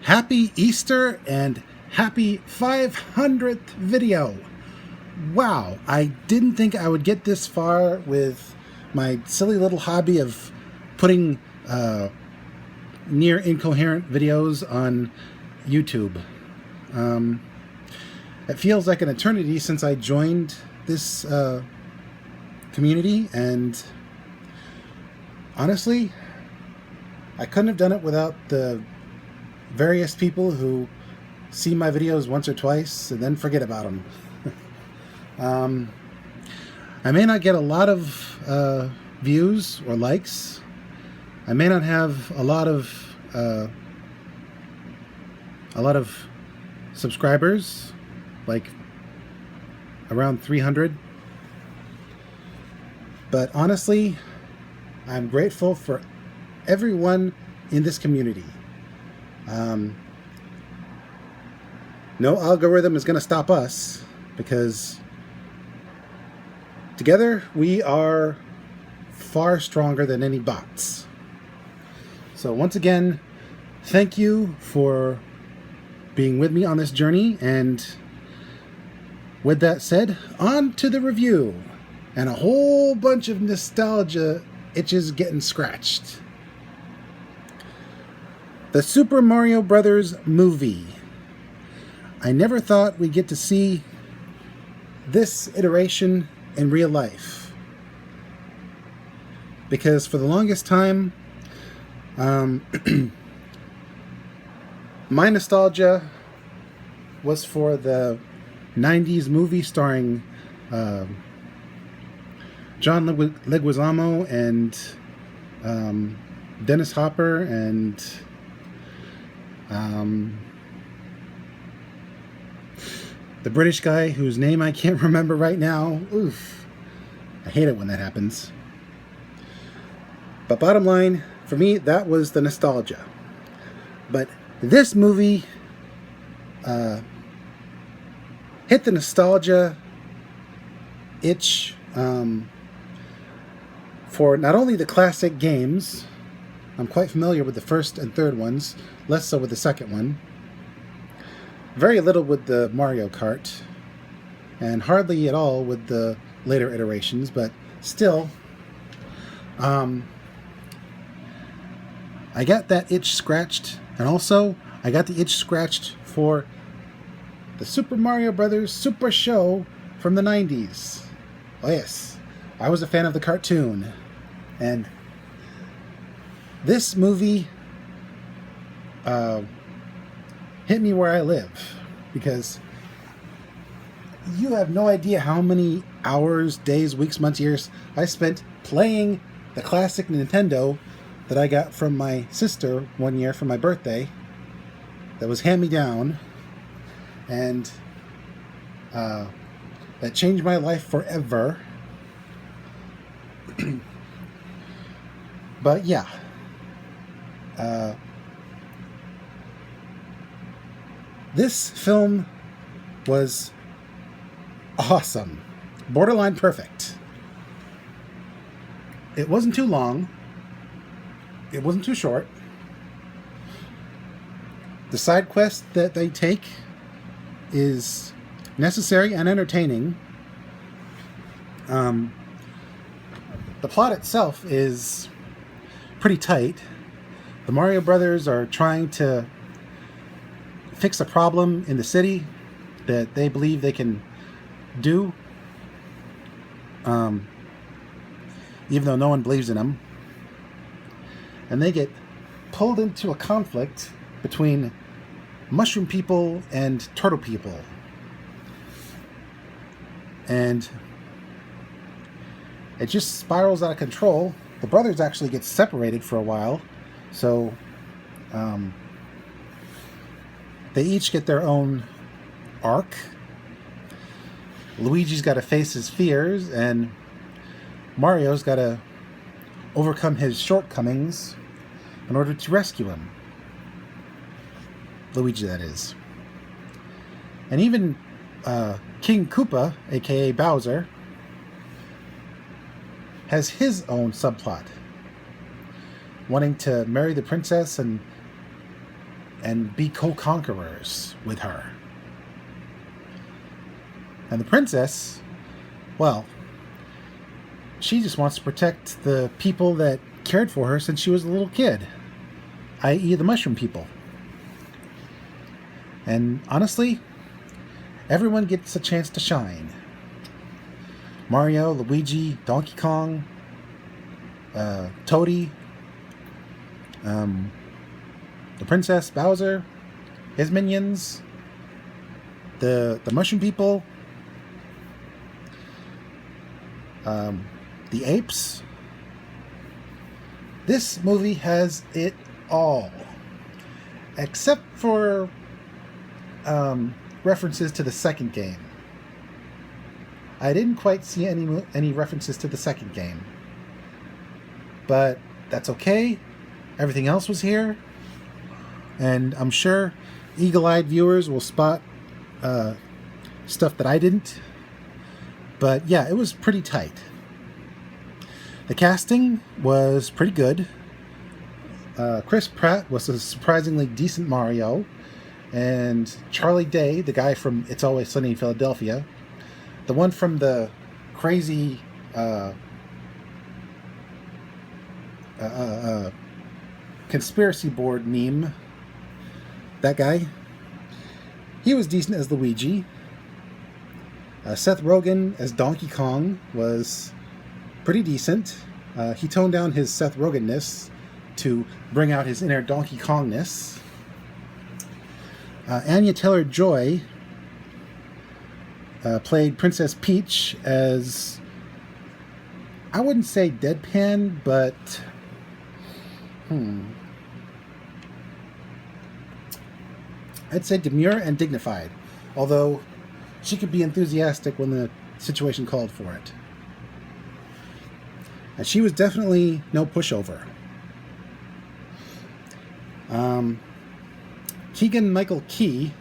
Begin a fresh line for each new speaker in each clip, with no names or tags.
Happy Easter and happy 500th video. Wow, I didn't think I would get this far with my silly little hobby of putting near incoherent videos on YouTube. It feels like an eternity since I joined this community, and honestly, I couldn't have done it without the various people who see my videos once or twice and then forget about them. I may not get a lot of views or likes. I may not have a lot of subscribers, like around 300. But honestly, I'm grateful for everyone in this community. No algorithm is going to stop us, because together we are far stronger than any bots. So once again, thank you for being with me on this journey, and with that said, on to the review and a whole bunch of nostalgia itches getting scratched. The Super Mario Brothers movie. I never thought we'd get to see this iteration in real life, because for the longest time, my nostalgia was for the 90s movie starring John Leguizamo and Dennis Hopper and the British guy whose name I can't remember right now. Oof. I hate it when that happens. But bottom line, for me, that was the nostalgia. But this movie hit the nostalgia itch for not only the classic games. I'm quite familiar with the first and third ones, less so with the second one. Very little with the Mario Kart, and hardly at all with the later iterations, but still, I got that itch scratched, and also I got the itch scratched for the Super Mario Brothers Super Show from the 90s. Oh yes, I was a fan of the cartoon, and this movie hit me where I live, because you have no idea how many hours, days, weeks, months, years I spent playing the classic Nintendo that I got from my sister one year for my birthday, that was hand-me-down, and that changed my life forever. But yeah, this film was awesome. Borderline perfect. It wasn't too long. It wasn't too short. The side quest that they take is necessary and entertaining. The plot itself is pretty tight. The Mario Brothers are trying to fix a problem in the city that they believe they can do, even though no one believes in them. And they get pulled into a conflict between mushroom people and turtle people. And it just spirals out of control. The brothers actually get separated for a while, so they each get their own arc. Luigi's got to face his fears, and Mario's got to overcome his shortcomings in order to rescue him. Luigi, that is. And even King Koopa, aka Bowser, has his own subplot, wanting to marry the princess and and be co-conquerors with her. And the princess, well, she just wants to protect the people that cared for her since she was a little kid, i.e. the mushroom people. And honestly, everyone gets a chance to shine. Mario, Luigi, Donkey Kong, Toady, the princess, Bowser, his minions, the mushroom people, the apes. This movie has it all, except for references to the second game. I didn't quite see any references to the second game, but that's okay. Everything else was here, and I'm sure eagle-eyed viewers will spot stuff that I didn't. But yeah, it was pretty tight. The casting was pretty good. Chris Pratt was a surprisingly decent Mario, and Charlie Day, the guy from It's Always Sunny in Philadelphia, the one from the crazy conspiracy board meme, that guy, he was decent as Luigi. Seth Rogen as Donkey Kong was pretty decent. He toned down his Seth Rogen-ness to bring out his inner Donkey Kong-ness. Anya Taylor-Joy played Princess Peach as, I wouldn't say deadpan, but I'd say demure and dignified, although she could be enthusiastic when the situation called for it. And she was definitely no pushover. Keegan-Michael Key,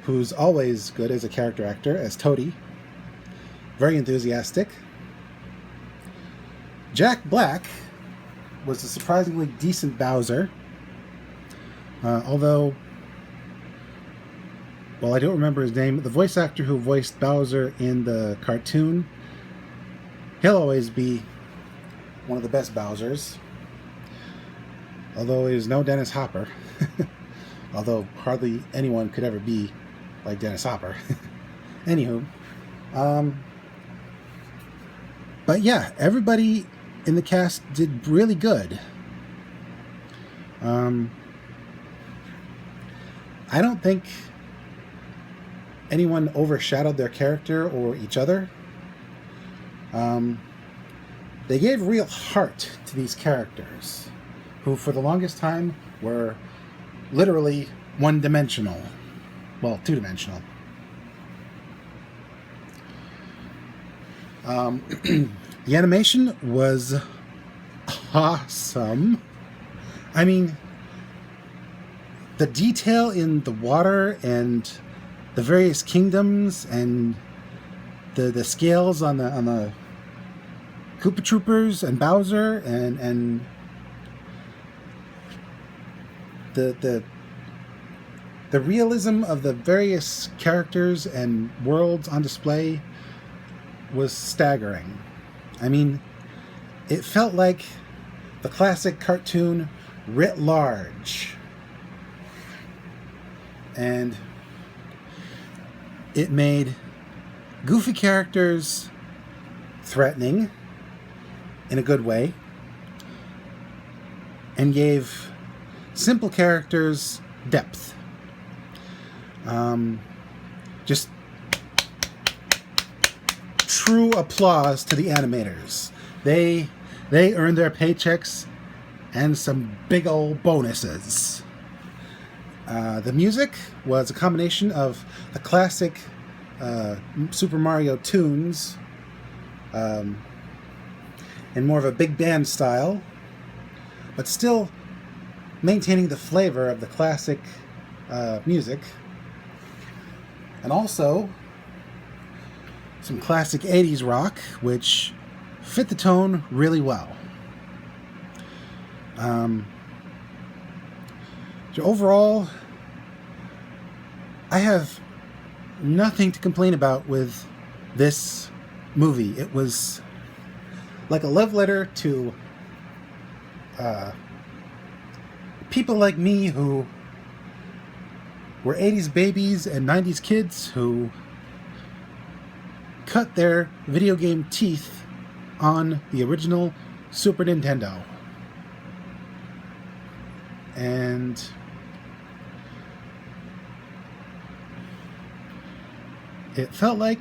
who's always good as a character actor, as Toady, very enthusiastic. Jack Black was a surprisingly decent Bowser, although, well, I don't remember his name. The voice actor who voiced Bowser in the cartoon, he'll always be one of the best Bowsers, although he's no Dennis Hopper. Although hardly anyone could ever be like Dennis Hopper. Anywho, but yeah, everybody in the cast did really good. I don't think anyone overshadowed their character or each other. They gave real heart to these characters, who for the longest time were literally one-dimensional. Well, two-dimensional. The animation was awesome. I mean, the detail in the water and the various kingdoms and the scales on the Koopa Troopers and Bowser and the realism of the various characters and worlds on display was staggering. I mean, it felt like the classic cartoon writ large. And it made goofy characters threatening in a good way, and gave simple characters depth. Just true applause to the animators. They earned their paychecks and some big old bonuses. The music was a combination of the classic Super Mario tunes in more of a big band style, but still maintaining the flavor of the classic music, and also some classic 80s rock, which fit the tone really well. So overall, I have nothing to complain about with this movie. It was like a love letter to people like me who were 80s babies and 90s kids who cut their video game teeth on the original Super Nintendo. And it felt like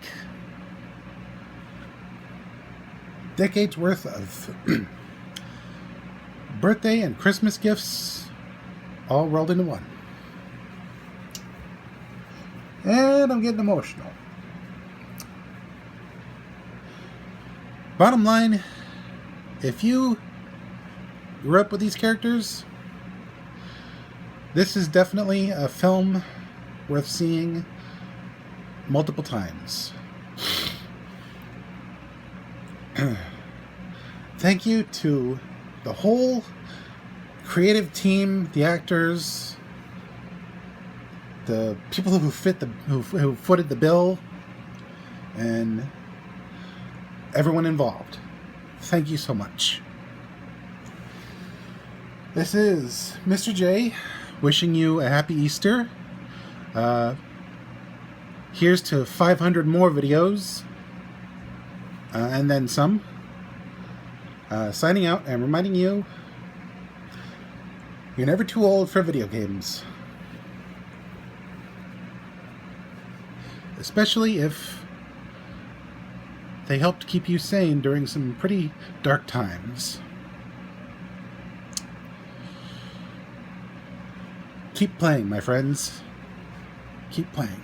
decades worth of birthday and Christmas gifts all rolled into one. And I'm getting emotional. Bottom line, if you grew up with these characters, this is definitely a film worth seeing multiple times. Thank you to the whole creative team, the actors, the people who who footed the bill, and everyone involved. Thank you so much. This is Mr. J wishing you a happy Easter. Here's to 500 more videos, and then some. Signing out and reminding you, you're never too old for video games. Especially if they helped keep you sane during some pretty dark times. Keep playing, my friends. Keep playing.